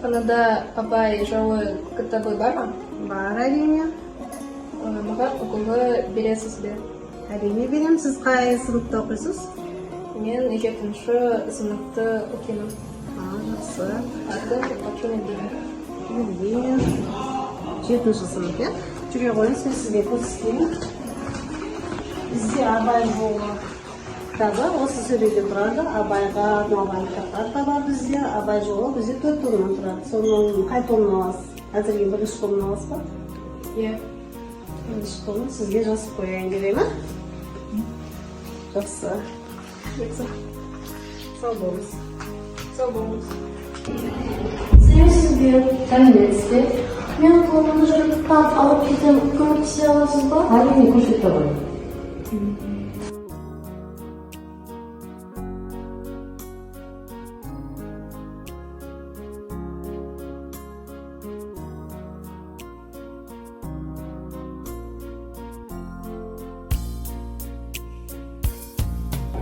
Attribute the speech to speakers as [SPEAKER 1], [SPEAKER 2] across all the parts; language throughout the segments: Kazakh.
[SPEAKER 1] кітапханада абай жайлы кітабы бар ма?
[SPEAKER 2] Бар, әрине.
[SPEAKER 1] Маған оқуға бересіз бе?
[SPEAKER 2] Әрине берем. Сіз қай сыныпта оқисыз?
[SPEAKER 1] Мен 7-ші сыныпты оқимын.
[SPEAKER 2] Жақсы.
[SPEAKER 1] Атым Пачуна
[SPEAKER 2] Евгения. 7-ші сынып, иә? Жүре қойыңыз, мен сізге көрсетейін. Бізде абай жолы кітабы осы сөреде тұрады. Абайға арналған кітаптар да бар бізде. Абай жолы бізде 4 томнан тұрады. Соның қай томын аласыз? Әзірге 1-ші томын аласыз ба?
[SPEAKER 1] Иә.
[SPEAKER 2] 1-ші томын сізге жазып қояйын керек ме? Жақсы.
[SPEAKER 1] Жақсы.
[SPEAKER 2] Сау болыңыз.
[SPEAKER 1] Сау болыңыз.
[SPEAKER 3] Сәлеметсіз бе? Сәлеметсіз бе? Мен қолымды жүріп кітап алып кетем, көмектесе аласыз ба?
[SPEAKER 2] Әрине көрсете ғой.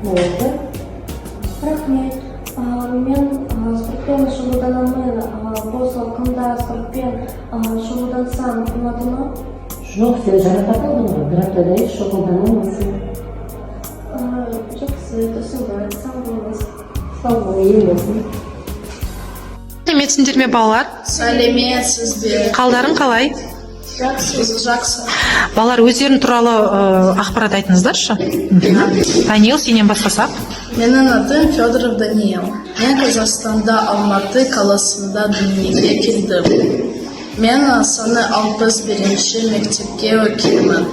[SPEAKER 3] Болды. Рахмет. Мен спортпен шұғылданамын. Бұл салқында спортпен шұғылдансам ұнады ма?
[SPEAKER 4] Жоқ, сен жарақат алдың ғой, бір аптада еш шұғылданамайсың.
[SPEAKER 3] Жақсы, түсінді. Сау болыңыз.
[SPEAKER 4] Сау бол, ем болсын.
[SPEAKER 5] Сәлеметсіңдер ме балалар?
[SPEAKER 1] Сәлеметсіз бе?
[SPEAKER 5] Қалдарың қалай?
[SPEAKER 1] Жақсы.
[SPEAKER 5] Балалар өздерің туралы ақпарат айтыңыздаршы. Даниил, сенен бастасақ.
[SPEAKER 1] Менің атым Федоров Даниил. Мен Қазақстанда Алматы қаласында дүниеге келдім. Мен саны 61-ші мектепке оқимын.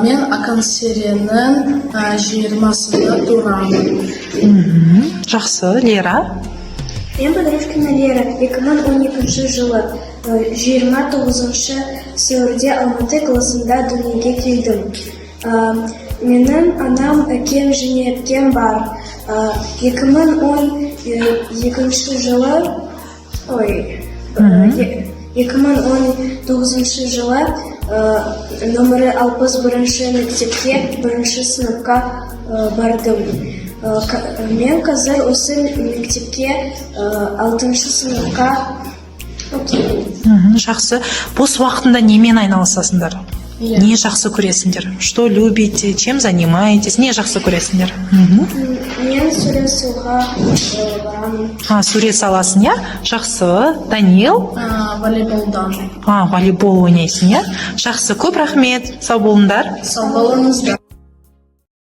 [SPEAKER 1] Мен Акансеренің 20-сында тұрамын.
[SPEAKER 5] Жақсы, Лера.
[SPEAKER 6] Мен Подружкина Лера, 2012 жылы 29 сәуірде Алматы қаласында дүниеге келдім. Менің анам, әкем және әпкем бар. 2012 жылы 2019 жылы нөмірі 61 мектепке 1-ші сыныпқа бардым. Мен қазір осы мектепке 6-ші сыныпқа оқимын.
[SPEAKER 5] Жақсы. Бос уақытында немен айналысасыңдар? Не жақсы көресіңдер? Что любите? Чем занимаетесь? Не жақсы көресіңдер?
[SPEAKER 6] Мен сурет салуға барамын.
[SPEAKER 5] Сурет саласың, иә? Жақсы. Даниил?
[SPEAKER 1] Волейболдан.
[SPEAKER 5] Волейбол ойнайсың, иә? Жақсы. Көп рахмет. Сау болыңдар.
[SPEAKER 1] Сау болыңыздар.